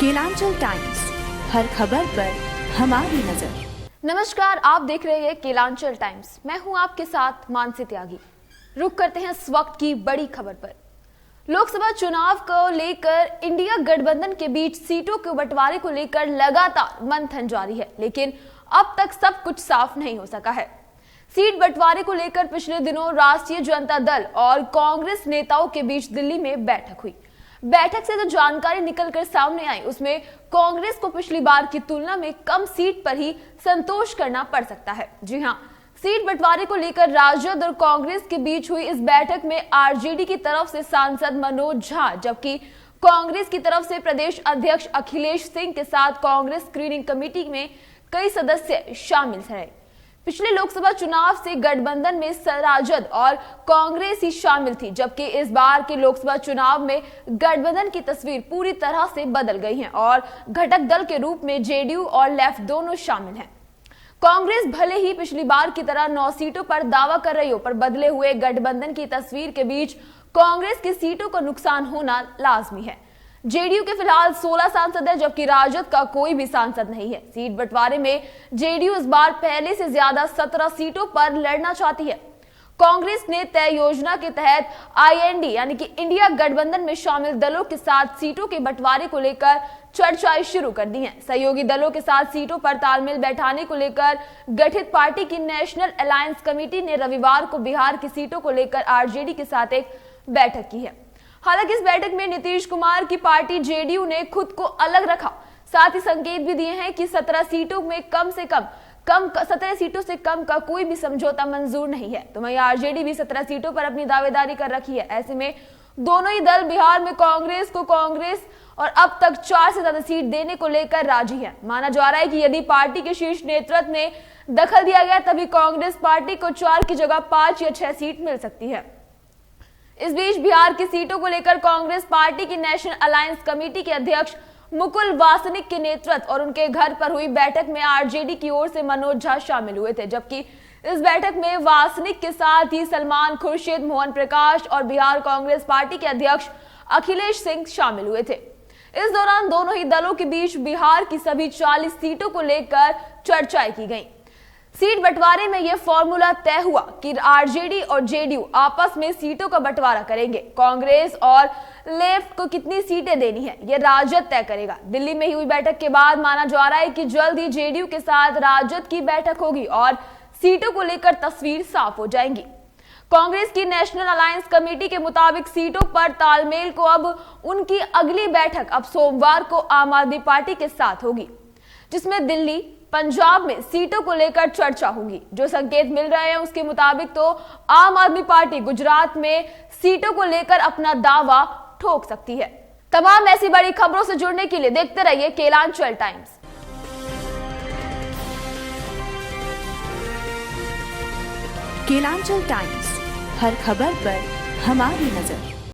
Kelanchal times, हर खबर पर हमारी नजर। नमस्कार, आप देख रहे हैं केलांचल टाइम्स। मैं हूं आपके साथ मानसी त्यागी। रुक करते हैं इस वक्त की बड़ी खबर पर। लोकसभा चुनाव को लेकर इंडिया गठबंधन के बीच सीटों के बंटवारे को लेकर लगातार मंथन जारी है, लेकिन अब तक सब कुछ साफ नहीं हो सका है। सीट बंटवारे को लेकर पिछले दिनों राष्ट्रीय जनता दल और कांग्रेस नेताओं के बीच दिल्ली में बैठक हुई। बैठक से जो जानकारी निकलकर सामने आई, उसमें कांग्रेस को पिछली बार की तुलना में कम सीट पर ही संतोष करना पड़ सकता है। जी हां, सीट बंटवारे को लेकर राजद और कांग्रेस के बीच हुई इस बैठक में आरजेडी की तरफ से सांसद मनोज झा, जबकि कांग्रेस की तरफ से प्रदेश अध्यक्ष अखिलेश सिंह के साथ कांग्रेस स्क्रीनिंग कमेटी में कई सदस्य शामिल रहे। पिछले लोकसभा चुनाव से गठबंधन में राजद और कांग्रेस ही शामिल थी, जबकि इस बार के लोकसभा चुनाव में गठबंधन की तस्वीर पूरी तरह से बदल गई है और घटक दल के रूप में जेडीयू और लेफ्ट दोनों शामिल हैं। कांग्रेस भले ही पिछली बार की तरह 9 सीटों पर दावा कर रही हो, पर बदले हुए गठबंधन की तस्वीर के बीच कांग्रेस की सीटों का नुकसान होना लाजमी है। जेडीयू के फिलहाल 16 सांसद है, जबकि राजद का कोई भी सांसद नहीं है। सीट बंटवारे में जेडीयू इस बार पहले से ज्यादा 17 सीटों पर लड़ना चाहती है। कांग्रेस ने तय योजना के तहत आईएनडी यानी कि इंडिया गठबंधन में शामिल दलों के साथ सीटों के बंटवारे को लेकर चर्चाएं शुरू कर दी हैं। सहयोगी दलों के साथ सीटों पर तालमेल बैठाने को लेकर गठित पार्टी की नेशनल अलायंस कमेटी ने रविवार को बिहार की सीटों को लेकर आरजेडी के साथ एक बैठक की है। हालांकि इस बैठक में नीतीश कुमार की पार्टी जेडीयू ने खुद को अलग रखा। साथ ही संकेत भी दिए हैं कि 17 सीटों में कम 17 सीटों से कम का कोई भी समझौता मंजूर नहीं है। तो वहीं आरजेडी भी 17 सीटों पर अपनी दावेदारी कर रखी है। ऐसे में दोनों ही दल बिहार में कांग्रेस और अब तक 4 से ज्यादा सीट देने को लेकर राजी है। माना जा रहा है कि यदि पार्टी के शीर्ष नेतृत्व ने दखल दिया गया, तभी कांग्रेस पार्टी को 4 की जगह 5 या 6 सीट मिल सकती है। इस बीच बिहार की सीटों को लेकर कांग्रेस पार्टी की नेशनल अलायंस कमेटी के अध्यक्ष मुकुल वासनिक के नेतृत्व और उनके घर पर हुई बैठक में आरजेडी की ओर से मनोज झा शामिल हुए थे, जबकि इस बैठक में वासनिक के साथ ही सलमान खुर्शीद, मोहन प्रकाश और बिहार कांग्रेस पार्टी के अध्यक्ष अखिलेश सिंह शामिल हुए थे। इस दौरान दोनों ही दलों के बीच बिहार की सभी 40 सीटों को लेकर चर्चाएं की गई। सीट बंटवारे में यह फॉर्मूला तय हुआ कि आरजेडी और जेडीयू आपस में सीटों का बंटवारा करेंगे। कांग्रेस और लेफ्ट को कितनी सीटें देनी है, यह राजद तय करेगा। दिल्ली में हुई बैठक के बाद माना जा रहा है कि जल्द ही जेडीयू के साथ राजद की बैठक होगी और सीटों को लेकर तस्वीर साफ हो जाएंगी। कांग्रेस की नेशनल अलायंस कमेटी के मुताबिक सीटों पर तालमेल को अब उनकी अगली बैठक अब सोमवार को आम आदमी पार्टी के साथ होगी, जिसमें दिल्ली, पंजाब में सीटों को लेकर चर्चा होगी। जो संकेत मिल रहे हैं उसके मुताबिक तो आम आदमी पार्टी गुजरात में सीटों को लेकर अपना दावा ठोक सकती है। तमाम ऐसी बड़ी खबरों से जुड़ने के लिए देखते रहिए केलांचल टाइम्स। केलांचल टाइम्स, हर खबर पर हमारी नजर।